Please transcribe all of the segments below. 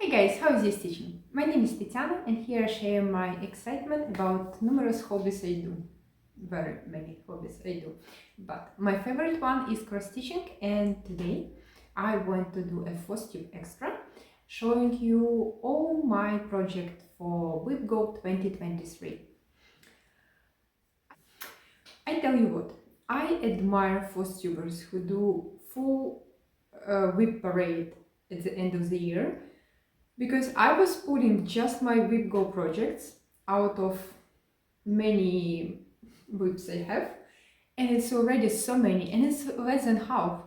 Hey guys, how is your stitching? My name is Tatiana and here I share my excitement about numerous hobbies I do. Very many hobbies I do. But my favorite one is cross-stitching, and today I want to do a Flosstube extra showing you all my project for WIPGO 2023. I tell you what, I admire Flosstubers who do full whip parade at the end of the year, because I was putting just my WIPGO projects out of many whips I have, and it's already so many, and it's less than half,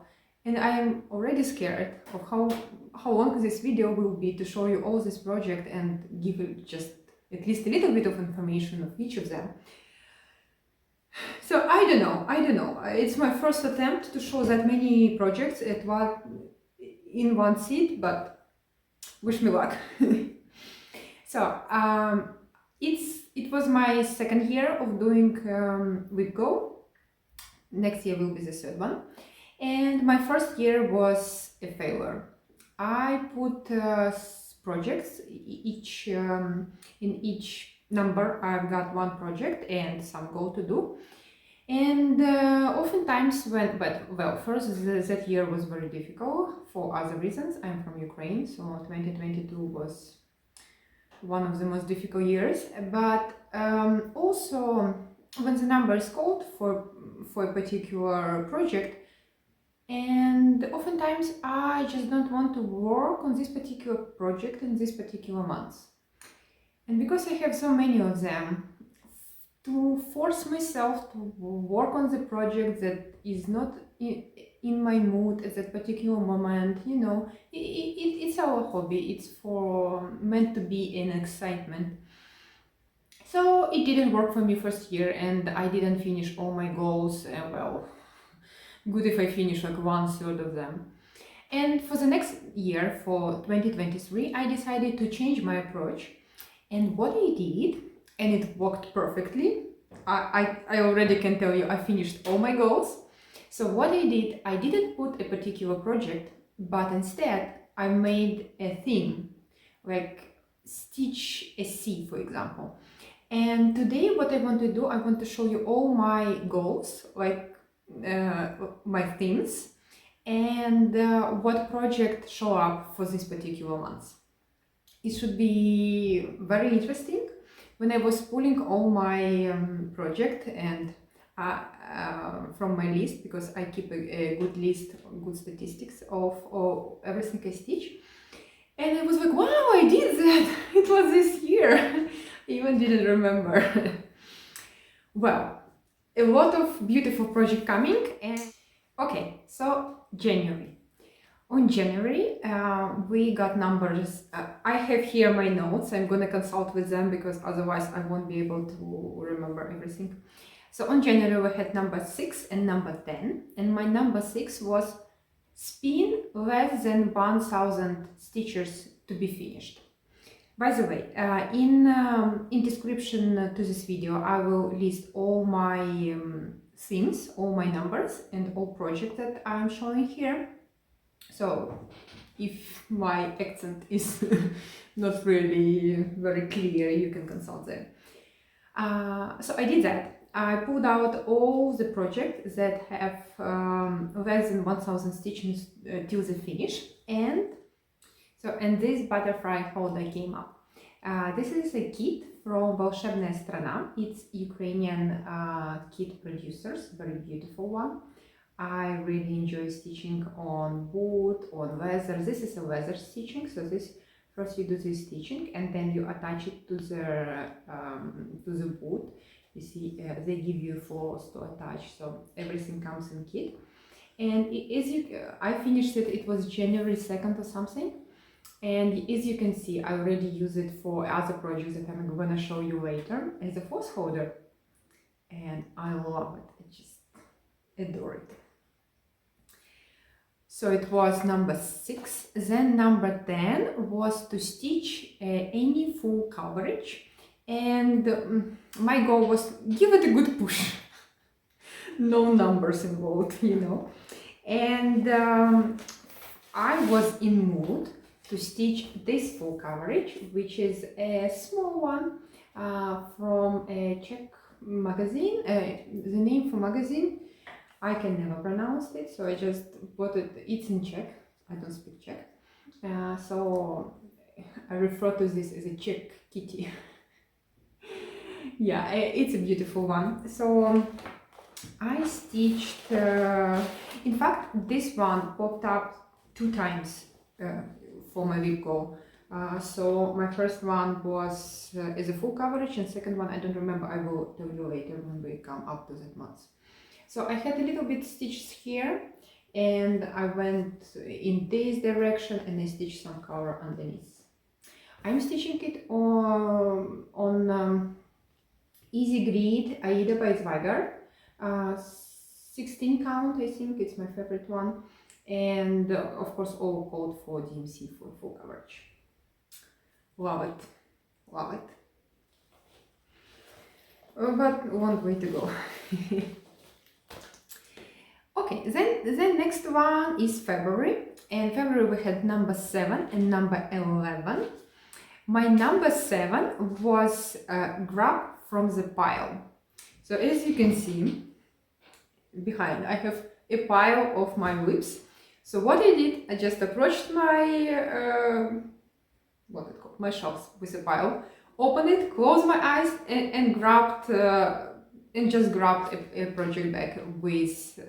and I am already scared of how long this video will be to show you all this project and give you just at least a little bit of information of each of them. So I don't know, it's my first attempt to show that many projects in one sit, but wish me luck. So it was my second year of doing WIPGO. Next year will be the third one, and my first year was a failure. I put projects in each number. I've got one project and some goal to do, and oftentimes first that year was very difficult for other reasons. I'm from Ukraine, so 2022 was one of the most difficult years, but also when the number is called for a particular project, and oftentimes I just don't want to work on this particular project in this particular month. And because I have so many of them, to force myself to work on the project that is not in my mood at that particular moment, you know, it's our hobby, it's meant to be an excitement. So it didn't work for me first year, and I didn't finish all my goals, and well, good if I finish like 1/3 of them. And for the next year, for 2023, I decided to change my approach, and what I did, and it worked perfectly. I already can tell you I finished all my goals. So what I did, I didn't put a particular project, but instead I made a theme, like stitch a C, for example. And today what I want to do, I want to show you all my goals, like my themes, and what project show up for this particular month. It should be very interesting. When I was pulling all my project and from my list, because I keep a good list, good statistics of everything I stitch, and I was like, wow, I did that! It was this year! I even didn't remember. Well, a lot of beautiful project coming, and okay, so January. On January, we got numbers. I have here my notes. I'm gonna consult with them because otherwise I won't be able to remember everything. So on January we had number 6 and number 10, and my number 6 was spin less than 1000 stitches to be finished. By the way, in description to this video I will list all my themes, all my numbers, and all projects that I'm showing here. So if my accent is not really very clear, you can consult them. So I did that. I pulled out all the projects that have less than 1000 stitches till the finish, and this butterfly holder came up. This is a kit from Volshebnaya Strana. It's Ukrainian kit producers, very beautiful one. I really enjoy stitching on wood, on leather. This is a leather stitching, so first you do this stitching and then you attach it to the wood. You see, they give you floss to attach, so everything comes in kit. And I finished it. It was January 2nd or something. And as you can see, I already use it for other projects that I'm gonna show you later as a floss holder, and I love it. I just adore it. So it was number 6. Then number 10 was to stitch any full coverage, and my goal was give it a good push. No numbers involved, you know. And I was in mood to stitch this full coverage, which is a small one from a Czech magazine. The name for magazine, I can never pronounce it, so I just bought it. It's in Czech. I don't speak Czech, so I refer to this as a Czech kitty. Yeah, it's a beautiful one. So I stitched, in fact, this one popped up 2 times for my WIPGO. So my first one was as a full coverage, and second one I don't remember. I will tell you later when we come up to that month. So I had a little bit stitched here, and I went in this direction and I stitched some color underneath. I'm stitching it on Easy Grid Aida by Zweigart. 16 count, I think it's my favorite one, and of course all code for DMC for full coverage. Love it, love it. But one way to go. Okay, then the next one is February, and February we had number 7 and number 11. My number 7 was grabbed from the pile. So as you can see behind, I have a pile of my whips. So what I did, I just approached my my shelves with a pile, opened it, closed my eyes, and grabbed just grabbed a project bag with,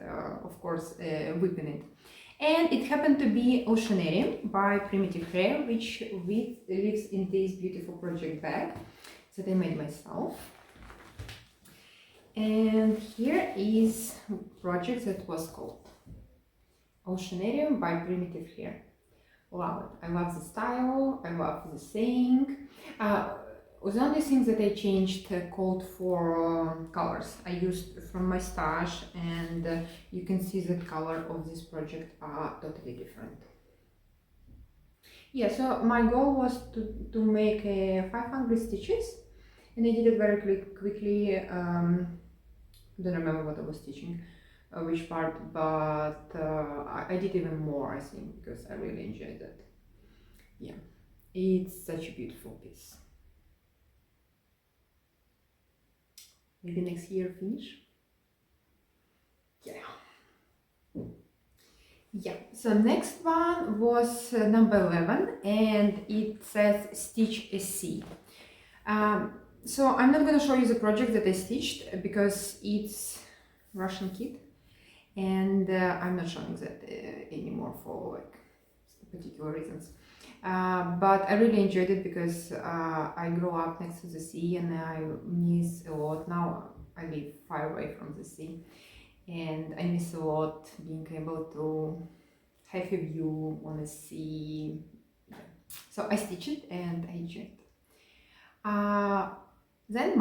of course, whipping it. And it happened to be Oceanarium by Primitive Hare, which lives in this beautiful project bag that I made myself. And here is a project that was called Oceanarium by Primitive Hare. Love it. I love the style, I love the saying. The only thing that I changed called for colors. I used from my stash, and you can see the color of this project are totally different. Yeah, so my goal was to make 500 stitches, and I did it very quickly. I don't remember what I was stitching, which part, but I did even more, I think, because I really enjoyed that. Yeah, it's such a beautiful piece. Maybe next year finish. Yeah. Yeah, so next one was number 11, and it says Stitch a C. So I'm not going to show you the project that I stitched because it's Russian kit, and I'm not showing that anymore for like particular reasons. But I really enjoyed it because I grew up next to the sea, and I miss a lot. Now I live far away from the sea, and I miss a lot being able to have a view on the sea. So I stitched it and I enjoyed it. Then in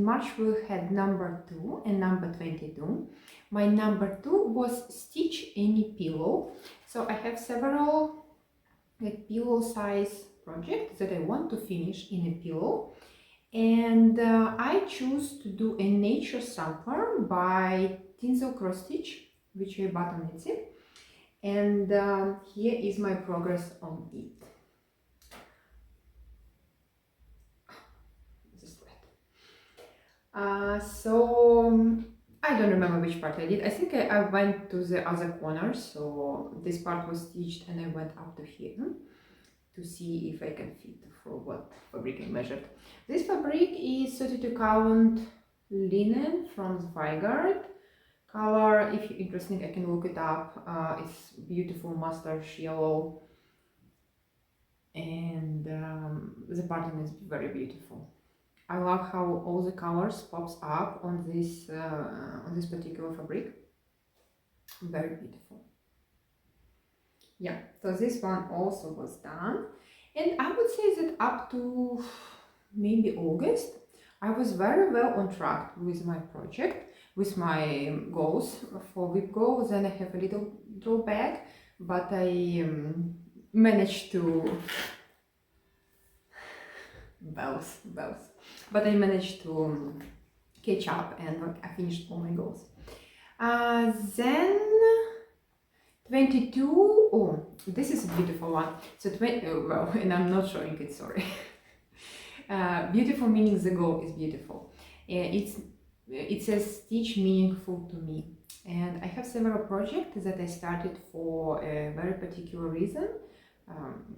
March we had number 2 and number 22. My number 2 was Stitch Any Pillow. So I have several pillow size projects that I want to finish in a pillow, and I choose to do a nature sampler by TinselCrossStitch, which I bought on Etsy, and here is my progress on it. So I don't remember which part I did. I think I went to the other corner, so this part was stitched and I went up to here to see if I can fit for what fabric I measured. This fabric is 32 count linen from Zweigart. Color, if you're interested, I can look it up. It's beautiful mustache yellow, and the pattern is very beautiful. I love how all the colors pops up on this particular fabric. Very beautiful. Yeah, so this one also was done, and I would say that up to maybe August I was very well on track with my project, with my goals for WIPGO. Then I have a little drawback, but I managed to both. But I managed to catch up, and I finished all my goals. Then 22, oh, this is a beautiful one. So, well, and I'm not showing it, sorry. Beautiful meaning the goal is beautiful. It says stitch meaningful to me. And I have several projects that I started for a very particular reason.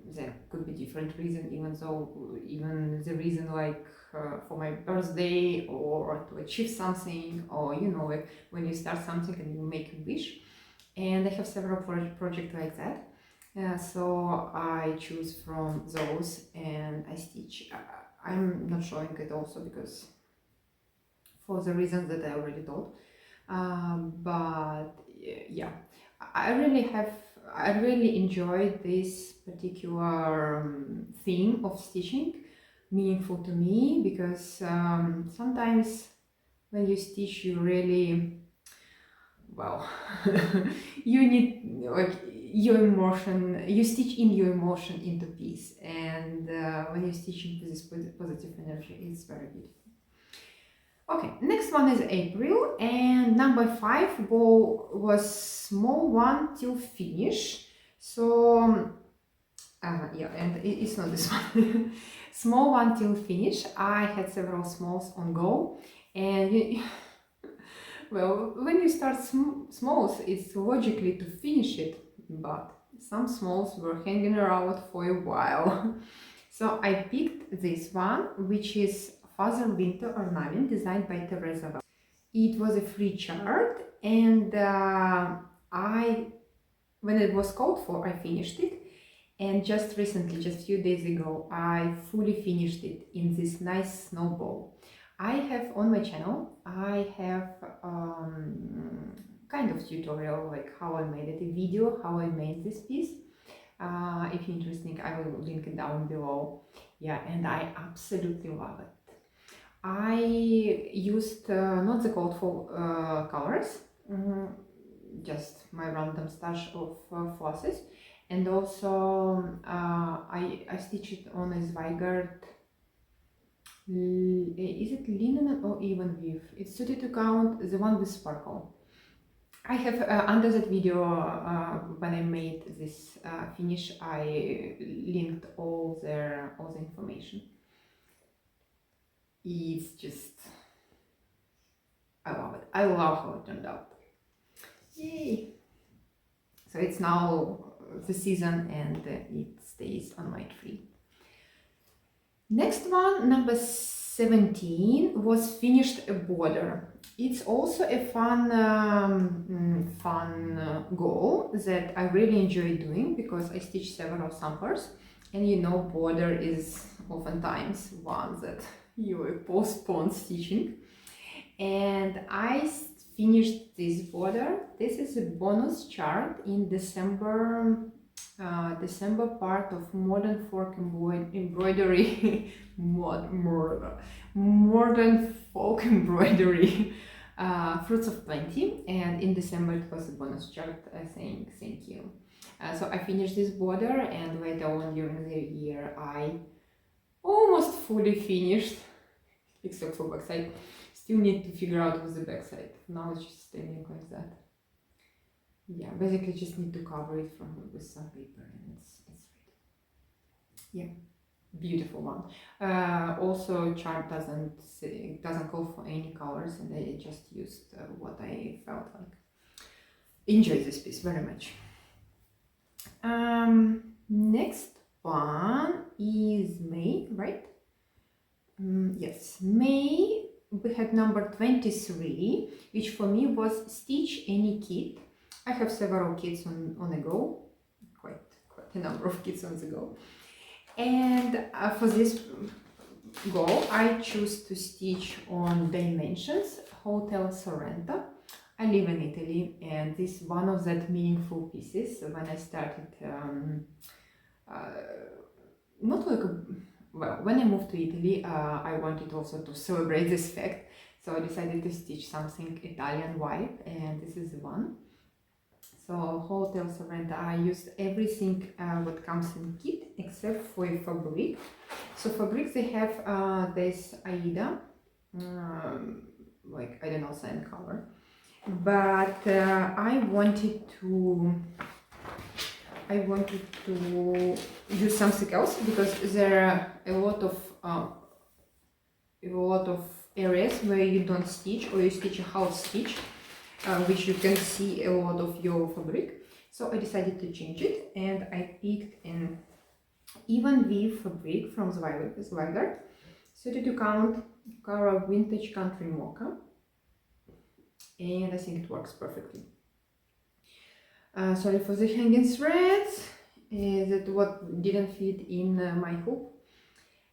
There could be different reason, even the reason like for my birthday or to achieve something, or you know, like when you start something and you make a wish. And I have several projects like that. So I choose from those and I stitch. I'm not showing it also because for the reasons that I already told. But yeah, I really enjoyed this particular theme of stitching, meaningful to me, because sometimes when you stitch you really, well, you need like your emotion, you stitch in your emotion into piece, and when you're stitching with this positive energy, it's very beautiful. Okay, next one is April, and number 5 bow was small one till finish. So yeah, and it's not this one. Small one till finish. I had several smalls on go, and well, when you start smalls, it's logically to finish it, but some smalls were hanging around for a while. So I picked this one, which is Father Winter Ornament, designed by Teresa Wentzler. It was a free chart, and when it was called for, I finished it. And just recently, just a few days ago, I fully finished it in this nice snowball. I have on my channel, I have kind of tutorial like how I made it, a video how I made this piece. If you're interested, I will link it down below. Yeah, and I absolutely love it. I used not the called for colors, just my random stash of flosses, and also I stitched it on a Zweigart. Is it linen or even weave? It's 32 count, the one with sparkle. I have under that video when I made this finish, I linked all the information. It's just, I love it. I love how it turned out. Yay! So it's now the season and it stays on my tree. Next one, number 17, was finished a border. It's also a fun goal that I really enjoy doing because I stitch several samplers, and you know, border is oftentimes one that you postpone stitching. And I finished this border. This is a bonus chart in December part of Modern Folk Embroidery, Modern Folk Embroidery, Fruits of Plenty, and in December it was a bonus chart saying thank you. So I finished this border, and later on during the year I almost fully finished, except for backside. Still need to figure out with the backside. Now it's just standing like that. Yeah, basically just need to cover it with some paper, and it's ready. Yeah, beautiful one. Also, chart doesn't call for any colors, and I just used what I felt like. Enjoy this piece very much. Next one is May, right? Yes, May. We had number 23, which for me was Stitch Any Kit. I have several kits on the go, quite a number of kits on the go. And for this goal, I choose to stitch on Dimensions, Hotel Sorento. I live in Italy, and this is one of that meaningful pieces. When I started, when I moved to Italy, I wanted also to celebrate this fact. So I decided to stitch something Italian vibe, and this is the one. So Hotel Sorento, I used everything what comes in kit except for a fabric. So fabrics, they have this Aida, like I don't know, sand color. But I wanted to I wanted to use something else because there are a lot of areas where you don't stitch or you stitch a half stitch, which you can see a lot of your fabric. So I decided to change it, and I picked an even weave fabric from Zweigart, 32 count Cara Vintage Country Mocha, and I think it works perfectly. Sorry for the hanging threads, that what didn't fit in my hoop.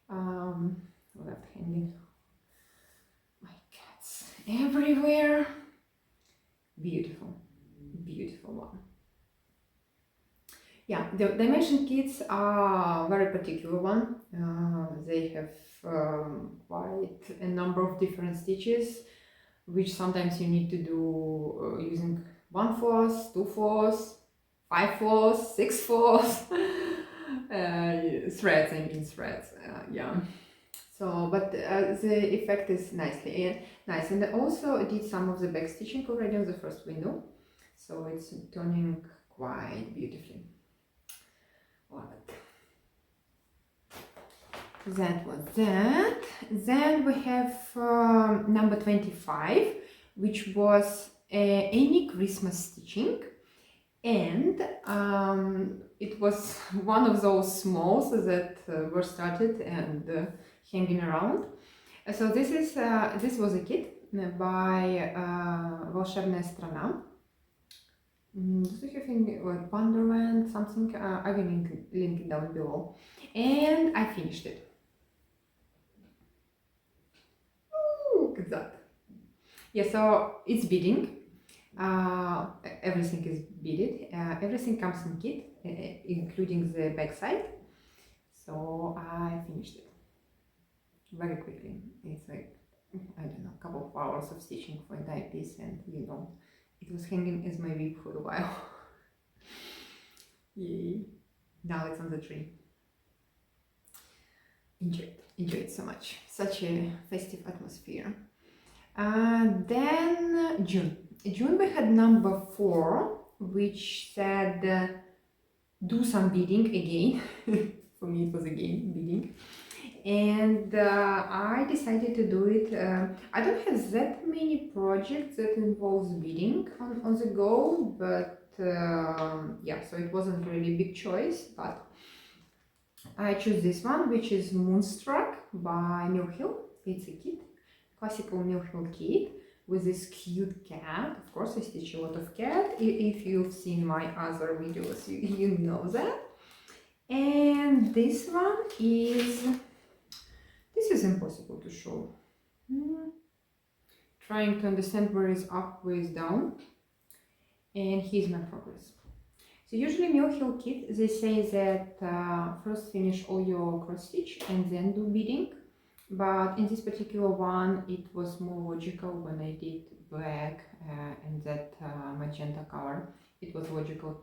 Left hanging. My cats everywhere. Beautiful, beautiful one. Yeah, the dimension kits are very particular one. They have quite a number of different stitches, which sometimes you need to do using 1 floss, 2 floss, 5 floss, 6 floss, threads, I mean threads, yeah. So, but the effect is nice, and I also did some of the back stitching already on the first window, so it's turning quite beautifully. Love it. That was that. Then we have number 25, which was any Christmas stitching, and it was one of those smalls that were started and hanging around. So this was a kit by Volshebnaya Strana. Do you think like Wonderland something? I will link it down below, and I finished it. Ooh, look at that! Yeah, so it's beading. Everything is beaded. Everything comes in kit, including the backside. So I finished it very quickly. It's like, I don't know, a couple of hours of stitching for entire piece, and you know, it was hanging as my wig for a while. Yay! Now it's on the tree. Enjoy it so much. Such a festive atmosphere. Then June we had number 4, which said do some beading again. For me it was again beading, and I decided to do it. I don't have that many projects that involves beading on the go, but yeah, so it wasn't really a big choice, but I chose this one, which is Moonstruck by Mill Hill. It's a kit, classical Mill Hill kit with this cute cat. Of course I stitch a lot of cat. If you've seen my other videos, you know that. And this one is, this is impossible to show. Trying to understand where is up, where is down, and here's my progress. So usually Mill Hill kit, they say that first finish all your cross stitch and then do beading, but in this particular one it was more logical when I did black and that magenta color. It was logical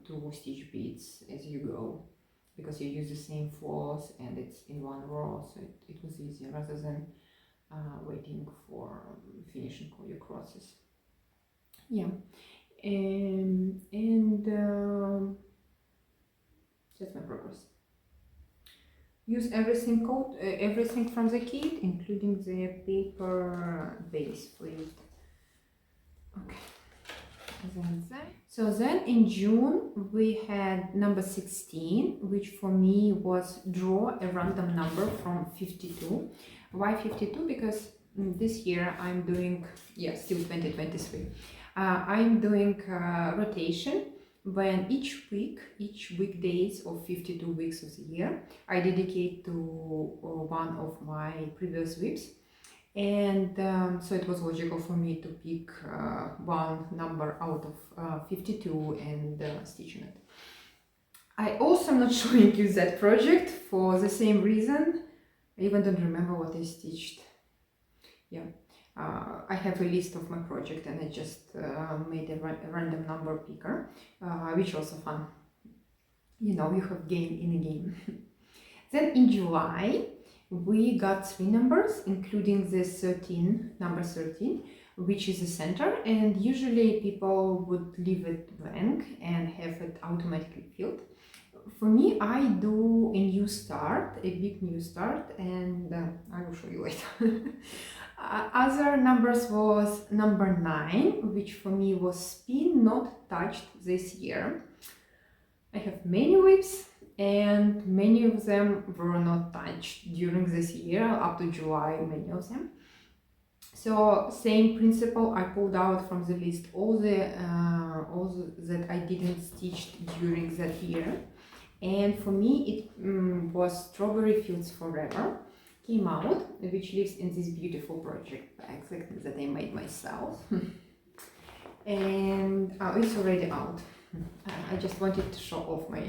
to stitch beads as you go, because you use the same floss and it's in one row, so it was easier rather than waiting for finishing all your crosses. Yeah, and that's my progress. Use everything from the kit, including the paper base for it. Okay. So then in June we had number 16, which for me was draw a random number from 52. Why 52? Because this year I'm doing, yeah, still 2023, I'm doing rotation, when each weekdays of 52 weeks of the year I dedicate to one of my previous WIPs. And so it was logical for me to pick one number out of 52 and stitch on it. I also am not showing you that project for the same reason. I even don't remember what I stitched. Yeah, I have a list of my project and I just made a random number picker, which was also fun. You know, you have game in a game. Then in July we got 3 numbers, including the number 13, which is the center, and usually people would leave it blank and have it automatically filled. For me, I do a new start, a big new start, and I will show you later. Other numbers was number 9, which for me was spin not touched this year. I have many whips, and many of them were not touched during this year, up to July, many of them. So same principle, I pulled out from the list all that I didn't stitch during that year. And for me it was Strawberry Fields Forever, came out, which lives in this beautiful project bag that I made myself. And it's already out. I just wanted to show off my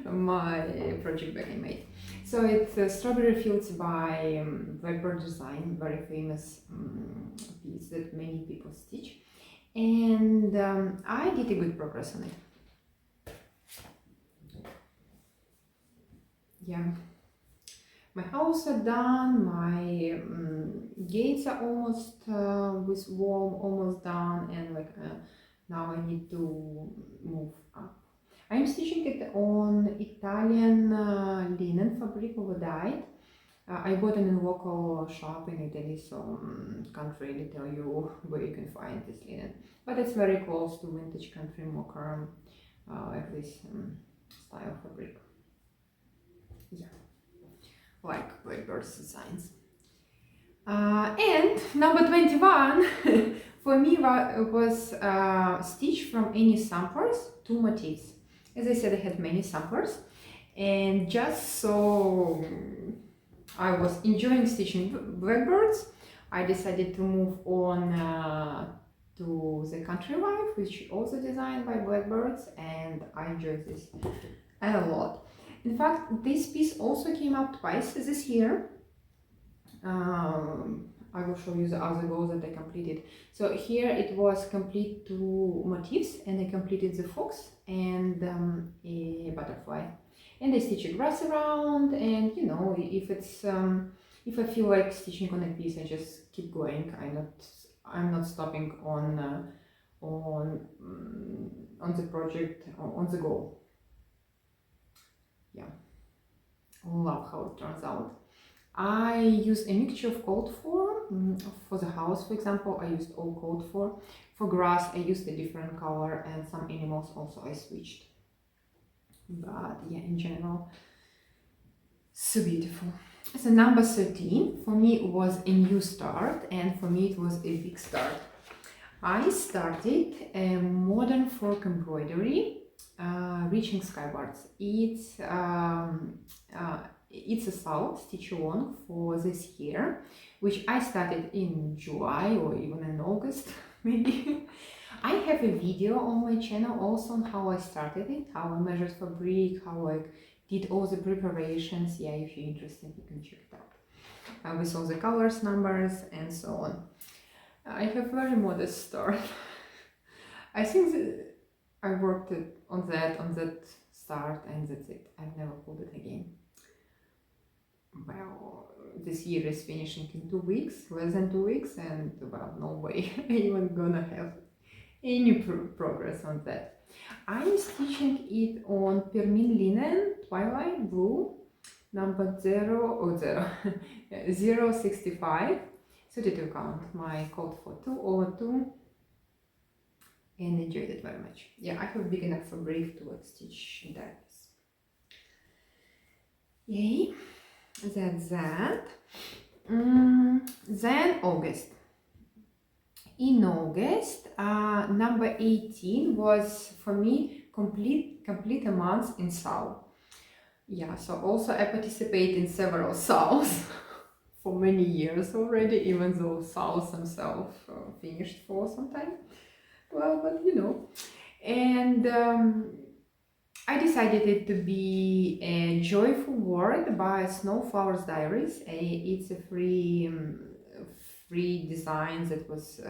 my project bag I made. So it's Strawberry Fields by WIPGO Design, very famous piece that many people stitch. And I did a good progress on it. Yeah, my house are done, my gates are almost with wall almost done, and now I need to move up. I'm stitching it on Italian linen fabric over dyed. I bought it in a local shop in Italy, so can't really tell you where you can find this linen, but it's very close to vintage country mocha, like this style fabric. Yeah, like Blackbird's designs. And number 21 for me was stitch from any samplers, 2 motifs. As I said, I had many samplers, and just so I was enjoying stitching blackbirds, I decided to move on to the Country Life, which also designed by blackbirds, and I enjoyed this a lot. In fact, this piece also came up twice this year. I will show you the other goals that I completed. So here it was complete 2 motifs, and I completed the fox and a butterfly. And I stitch a grass around, and you know, if I feel like stitching on a piece, I just keep going. I'm not stopping on the project, on the goal. Yeah, love how it turns out. I use a mixture of code for the house, for example. I used all code for grass I used a different color, and some animals also I switched. But yeah, in general, so beautiful. So number 13 for me was a new start, and for me it was a big start. I started a Modern Folk Embroidery, Reaching Skywards. It's a salt stitch along for this year, which I started in July or even in August maybe. I have a video on my channel also on how I started it, how I measured fabric, how I did all the preparations. Yeah, if you're interested, you can check it out. With all the colors, numbers, and so on. I have very modest start. I think that I worked on that start, and that's it. I've never pulled it again. Well, this year is finishing in 2 weeks, less than 2 weeks, and well, no way I'm even gonna have any progress on that. I'm stitching it on Permin Linen Twilight Blue, number 065, 32 count, my code for 202, and enjoyed it very much. Yeah, I have big enough fabric to stitch that. Yay, that's that. Then August. In August, number 18 was for me complete a month in SAL. Yeah, so also I participate in several SALs for many years already, even though SALs themselves finished for some time. Well, but you know, and I decided it to be a Joyful World by Snowflower's Diaries. It's a free design that was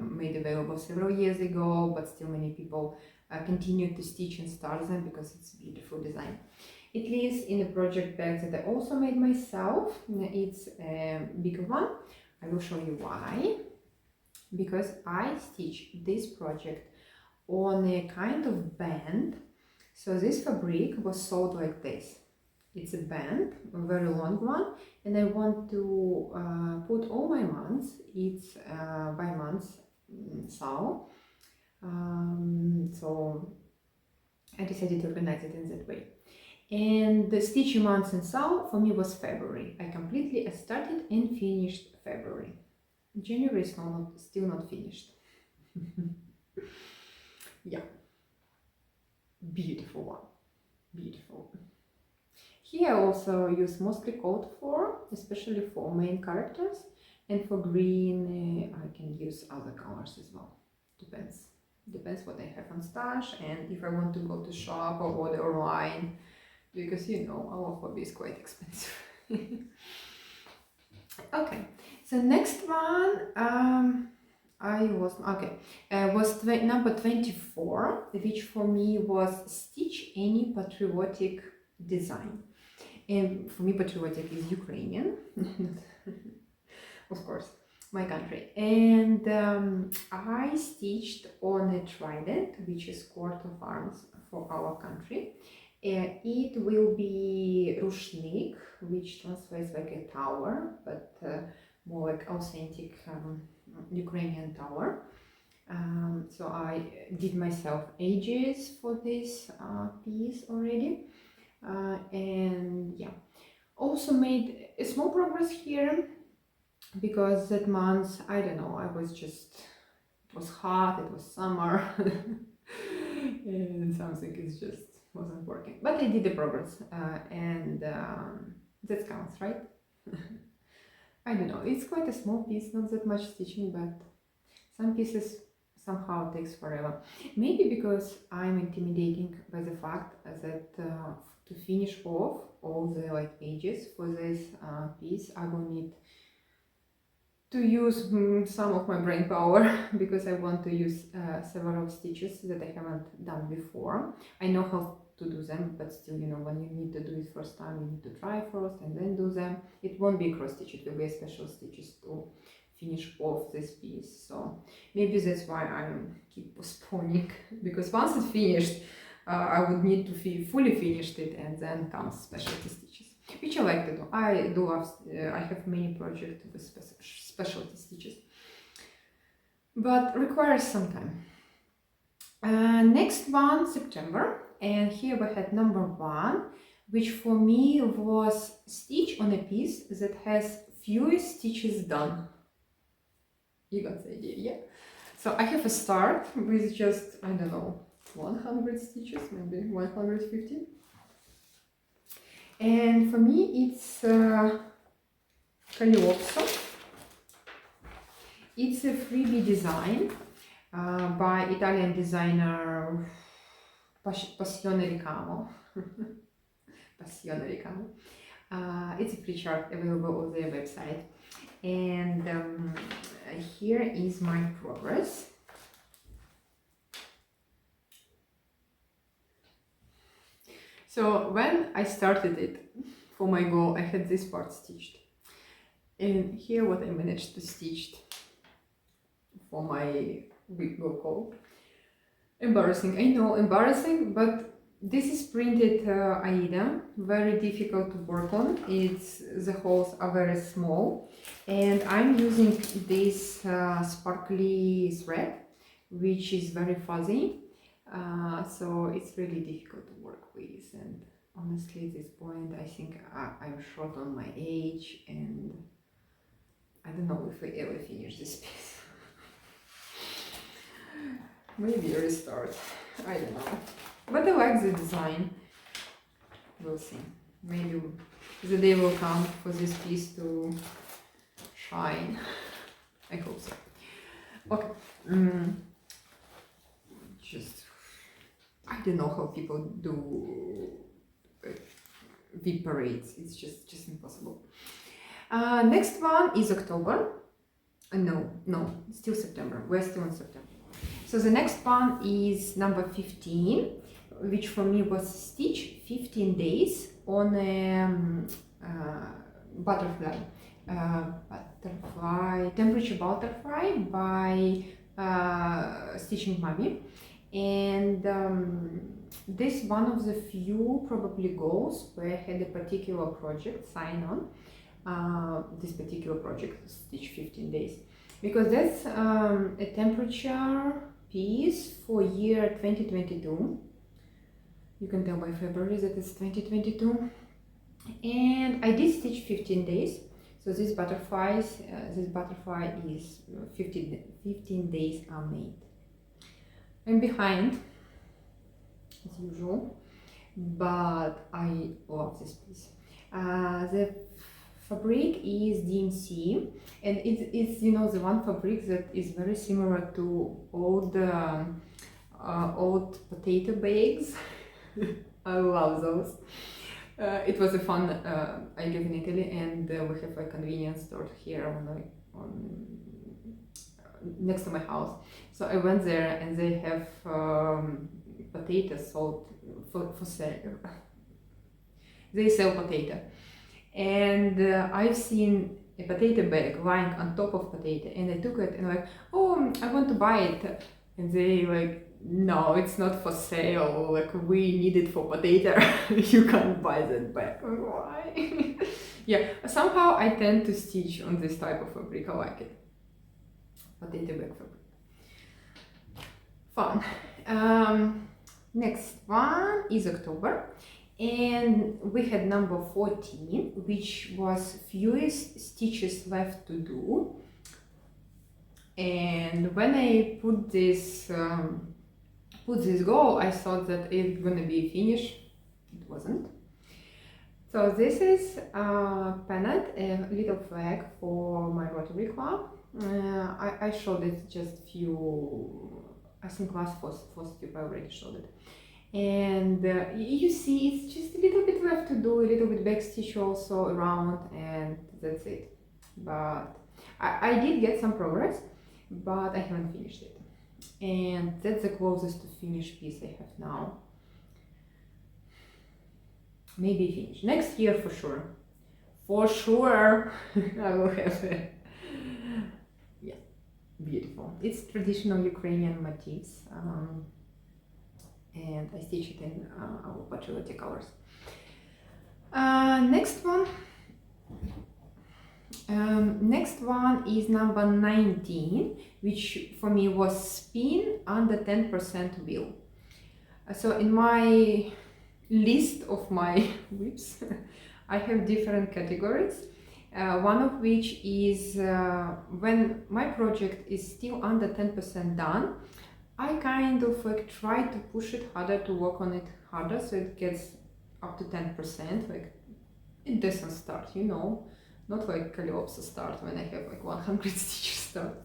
made available several years ago, but still many people continue to stitch and start them because it's a beautiful design. It lives in a project bag that I also made myself. It's a bigger one. I will show you why. because I stitched this project on a kind of band. So this fabric was sewed like this. It's a band, a very long one, and I want to put all my months, it's by months sew. So I decided to organize it in that way. And the stitching months in sew for me was February. I started and finished February. January is still not finished. Yeah, beautiful one, beautiful. Here I also use mostly code 4, especially for main characters, and for green I can use other colors as well. Depends what I have on stash and if I want to go to shop or order online, because you know our hobby is quite expensive. Okay, so next one was number 24, which for me was stitch any patriotic design. And for me patriotic is Ukrainian, of course, my country. And I stitched on a trident, which is coat of arms for our country. It will be rushnik, which translates like a tower, but more like authentic Ukrainian tower. So I did myself edges for this piece already. And yeah, also made a small progress here because that month, I don't know, it was hot, it was summer, and something is just wasn't working. But I did the progress, and that counts, right? I don't know, it's quite a small piece, not that much stitching, but some pieces somehow takes forever. Maybe because I'm intimidating by the fact that to finish off all the like edges for this piece, I will need to use some of my brain power because I want to use several stitches that I haven't done before. I know how to do them, but still, you know, when you need to do it first time, you need to try first and then do them. It won't be cross stitch, it will be a special stitches to finish off this piece. So maybe that's why I keep postponing, because once it's finished, I would need to fully finish it, and then comes specialty stitches, which I like to do. I love, I have many projects with specialty stitches, but requires some time. Next one, September, and here we had number 1, which for me was stitch on a piece that has fewest stitches done. You got the idea, yeah? So I have a start with just, I don't know, 100 stitches, maybe 150. And for me it's Cagliostro. It's a freebie design by Italian designer Passione Ricamo. Passione Ricamo. It's a free chart available on their website. And here is my progress. So when I started it for my goal, I had this part stitched. And here what I managed to stitch for my WIPGO goal. Embarrassing, I know, embarrassing, but this is printed Aida, very difficult to work on. The holes are very small, and I'm using this sparkly thread, which is very fuzzy, so it's really difficult to work with. And honestly, at this point, I think I'm short on my age, and I don't know if I ever finish this piece. Maybe a restart, I don't know. But I like the design. We'll see. Maybe the day will come for this piece to shine. I hope so. Okay. Just, I don't know how people do VIP parades. It's just impossible. Next one is October. No, still September. We're still in September. So the next one is number 15, which for me was stitch 15 days on a butterfly. temperature butterfly by Stitching Mommy, and this one of the few probably goals where I had a particular project sign on. This particular project, stitch 15 days, because that's a temperature piece for year 2022. You can tell by February that it's 2022, and I did stitch 15 days. So this butterfly is 15 days are made. I'm behind as usual, but I love this piece. The fabric is DMC, and it's the one fabric that is very similar to old potato bags. I love those. It was a fun. I live in Italy, and we have a convenience store here on next to my house. So I went there, and they have potatoes sold for sale. They sell potato, and I've seen a potato bag lying on top of potato, and I took it and like, oh, I want to buy it, and they like, no, it's not for sale, like we need it for potato. You can't buy that bag. Why? Yeah, somehow I tend to stitch on this type of fabric. I like it. Potato bag fabric. Fun. Next one is October, and we had number 14, which was fewest stitches left to do. And when I put this goal, I thought that it's gonna be finished. It wasn't. So this is pennant, a little flag for my Rotary Club. I showed it just few, I think last Flosstube I already showed it. And you see it's just a little bit left to do, a little bit back stitch also around, and that's it. But I did get some progress, but I haven't finished it. And that's the closest to finished piece I have now. Maybe finished. Next year for sure. For sure I will have it. Yeah, beautiful. It's traditional Ukrainian motifs. And I stitch it in our patriotic colors. Next one is number 19, which for me was spin under 10% wheel. So in my list of my whips, I have different categories. One of which is when my project is still under 10% done, I kind of like try to push it harder, to work on it harder, so it gets up to 10%, like a decent start, you know, not like Calypso start when I have like 100 stitches start.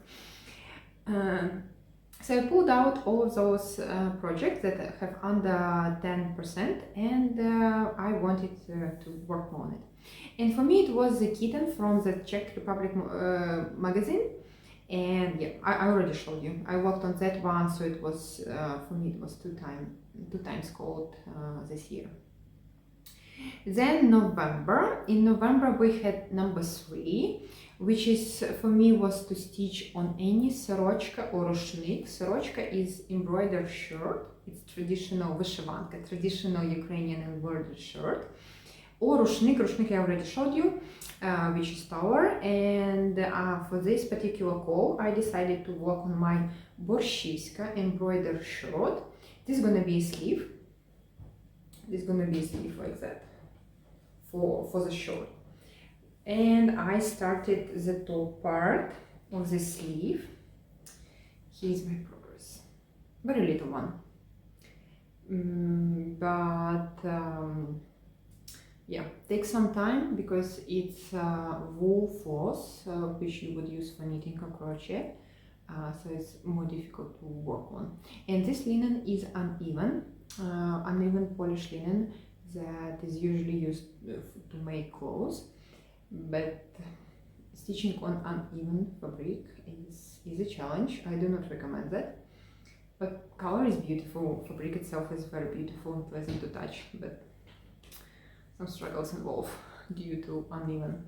So I pulled out all of those projects that have under 10%, and I wanted to work more on it. And for me it was the Kitten from the Czech Republic magazine. And yeah, I already showed you. I worked on that one, so it was for me it was two times called this year. Then November. In November we had number 3, which is for me was to stitch on any сорочка or rushnik. Сорочка is embroidered shirt. It's traditional Volshebnaya, traditional Ukrainian embroidered shirt. Or rushnik. Rushnik I already showed you. Which is taller, and for this particular call I decided to work on my Borshivska embroidered shirt. This is gonna be a sleeve. This is gonna be a sleeve like that for the shirt. And I started the top part of the sleeve. Here's my progress. Very little one. Yeah, takes some time because it's wool floss, which you would use for knitting or crochet, so it's more difficult to work on. And this linen is uneven, uneven polished linen that is usually used to make clothes, but stitching on uneven fabric is a challenge. I do not recommend that. But color is beautiful, fabric itself is very beautiful and pleasant to touch, but some struggles involved due to uneven.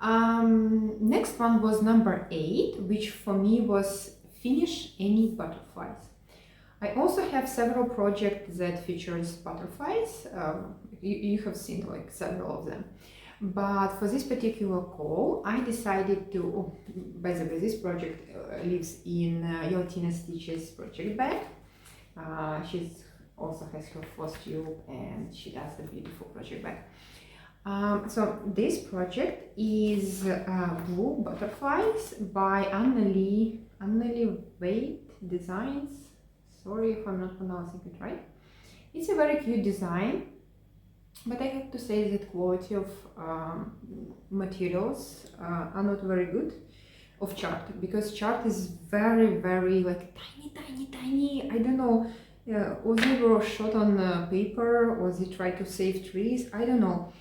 Next one was number 8, which for me was finish any butterflies. I also have several projects that features butterflies. You have seen like several of them. But for this particular call, I decided to, oh, by the way, this project lives in Yeltina Stitch's project bag. She also has her Flosstube and she does the beautiful project bag. So this project is Blue Butterflies by Anneli Wait Designs. Sorry if I'm not pronouncing it right. It's a very cute design, but I have to say that quality of materials are not very good of chart, because chart is very like tiny. I don't know, or they were shot on paper, or they try to save trees. I don't know.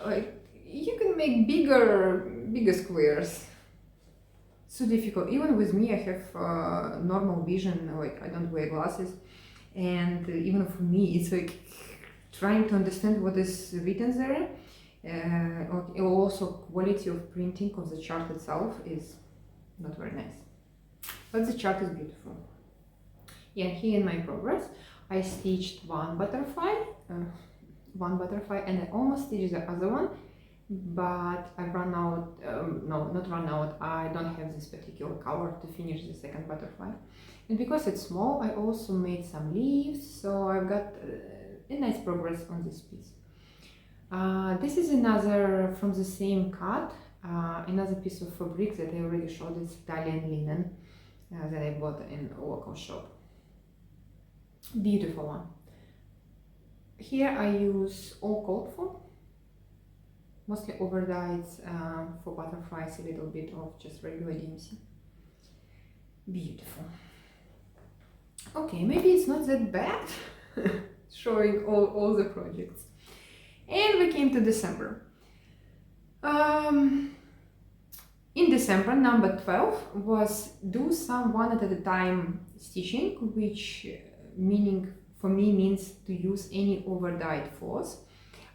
Like you can make bigger squares. So difficult. Even with me, I have normal vision. Like I don't wear glasses, and even for me, it's like trying to understand what is written there. Also, quality of printing of the chart itself is not very nice, but the chart is beautiful. Yeah, here in my progress, I stitched one butterfly, and I almost stitched the other one, but I ran out. No, not run out. I don't have this particular color to finish the second butterfly, and because it's small, I also made some leaves, so I've got a nice progress on this piece. This is another from the same cut, another piece of fabric that I already showed. It's Italian linen that I bought in a local shop. Beautiful one. Here I use all called for, mostly overdyed for butterflies, a little bit of just regular DMC. Beautiful. Okay, maybe it's not that bad showing all the projects. And we came to December. In December, number 12 was do some one at a time stitching, which meaning for me means to use any overdyed floss.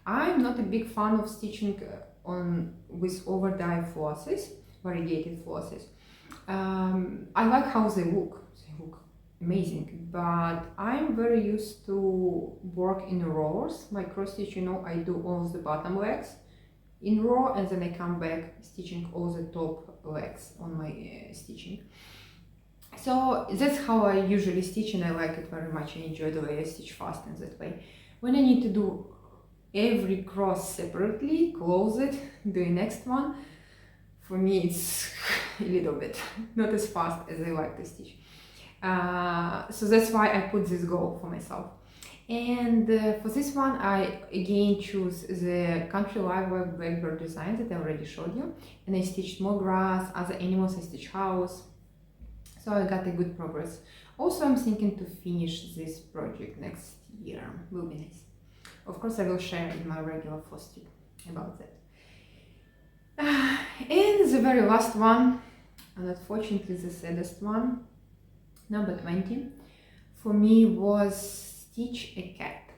I'm not a big fan of stitching with overdyed flosses, variegated flosses. I like how they look amazing, but I'm very used to work in rows. My cross stitch, I do all the bottom legs in row, and then I come back stitching all the top legs on my stitching. So that's how I usually stitch, and I like it very much. I enjoy the way I stitch fast in that way. When I need to do every cross separately, close it, do the next one, for me it's a little bit not as fast as I like to stitch. So that's why I put this goal for myself. And for this one, I again choose the country live blackbird design that I already showed you, and I stitched more grass, other animals, I stitched house. So I got a good progress. Also, I'm thinking to finish this project next year. Will be nice. Of course, I will share in my regular Flosstube about that. And the very last one, and unfortunately the saddest one, number 20, for me was stitch a cat.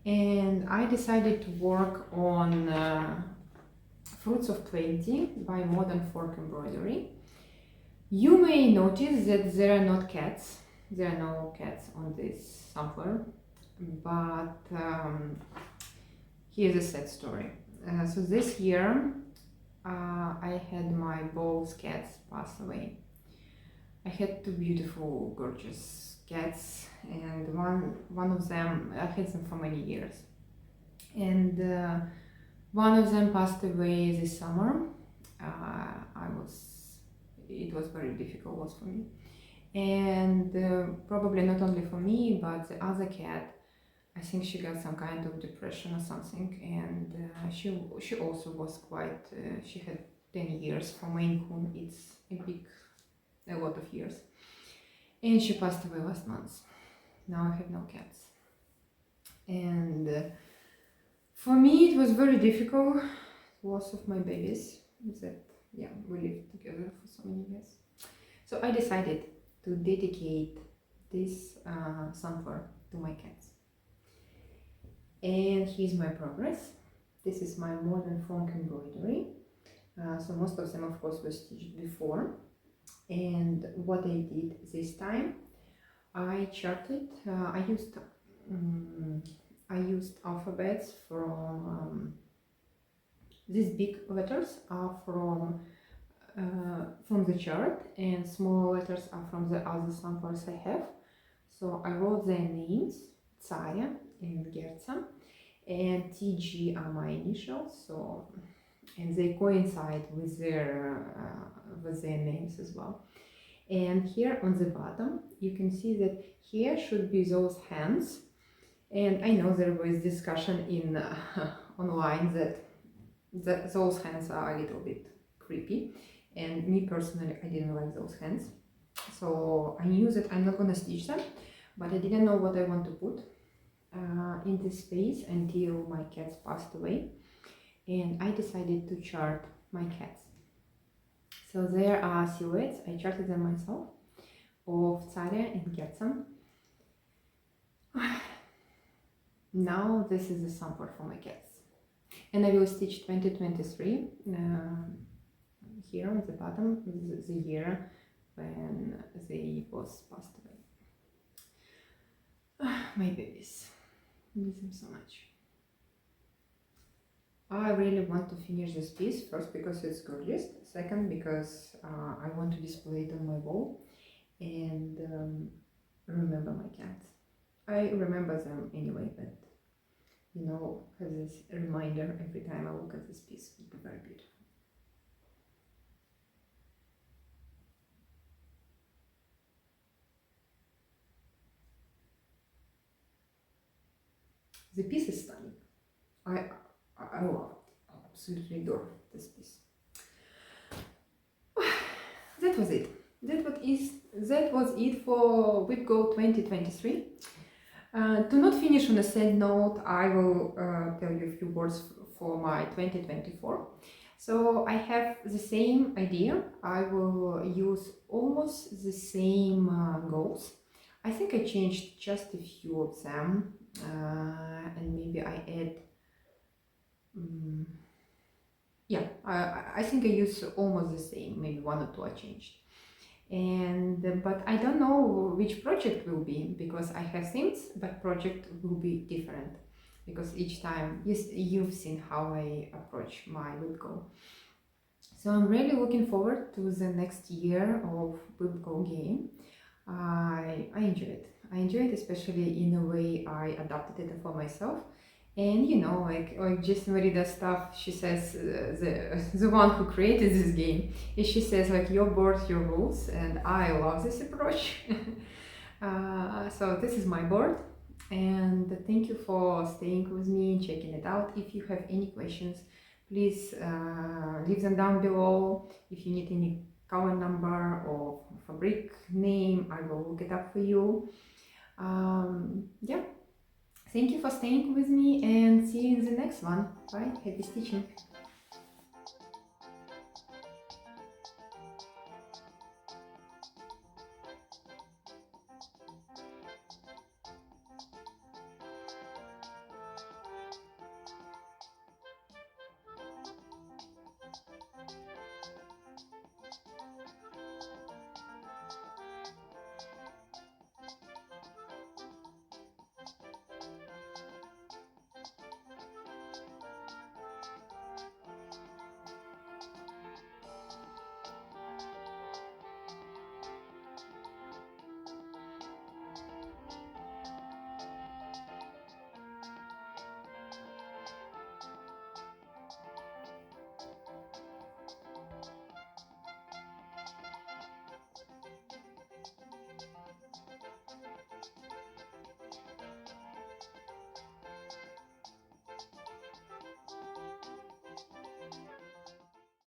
And I decided to work on Fruits of Plenty by Modern Folk Embroidery. You may notice that there are not cats. There are no cats on this sampler, but here's a sad story. So this year I had my both cats pass away. I had two beautiful, gorgeous cats, and one of them, I had them for many years, and one of them passed away this summer. It was very difficult was for me, and probably not only for me, but the other cat, I think she got some kind of depression or something, and she also was quite, she had 10 years. For Maine Coon, it's a lot of years, and she passed away last month. Now I have no cats, and for me it was very difficult, loss of my babies, that we lived together for so many years. So I decided to dedicate this sampler to my cats. And here's my progress. This is my Modern Folk Embroidery. So most of them, of course, were stitched before. And what I did this time, I charted. I used alphabets from these big letters are from the chart, and small letters are from the other samples I have. So I wrote their names, Tsaya and Gerza, and TG are my initials. So, and they coincide with their names as well. And here on the bottom, you can see that here should be those hands. And I know there was discussion in online that those hands are a little bit creepy. And me personally, I didn't like those hands. So I knew that I'm not gonna stitch them, but I didn't know what I want to put in this space until my cats passed away. And I decided to chart my cats. So there are silhouettes, I charted them myself, of Tsarya and Gerza. Now this is a sample for my cats. And I will stitch 2023, here on the bottom, the year when they both passed away. My babies, I miss them so much. I really want to finish this piece, first because it's gorgeous, second because I want to display it on my wall and remember my cats. I remember them anyway, but you know, have this reminder every time I look at this piece. It would be very beautiful. The piece is stunning. I love it. I absolutely adore this piece. That was it. That was it for WIPGO 2023. To not finish on a sad note, I will tell you a few words for my 2024. So I have the same idea. I will use almost the same goals. I think I changed just a few of them, and maybe I add. Yeah, I think I use almost the same. Maybe one or two I changed. But I don't know which project will be, because I have themes, but project will be different, because each time you've seen how I approach my WIPGO. So I'm really looking forward to the next year of WIPGO game. I enjoy it. I enjoy it, especially in a way I adapted it for myself. And you know, like Jess Marida stuff, she says, the one who created this game, is she says like your board, your rules, and I love this approach. So this is my board, and thank you for staying with me, checking it out. If you have any questions, please leave them down below. If you need any color number or fabric name, I will look it up for you. Yeah. Thank you for staying with me, and see you in the next one. Bye. Happy stitching.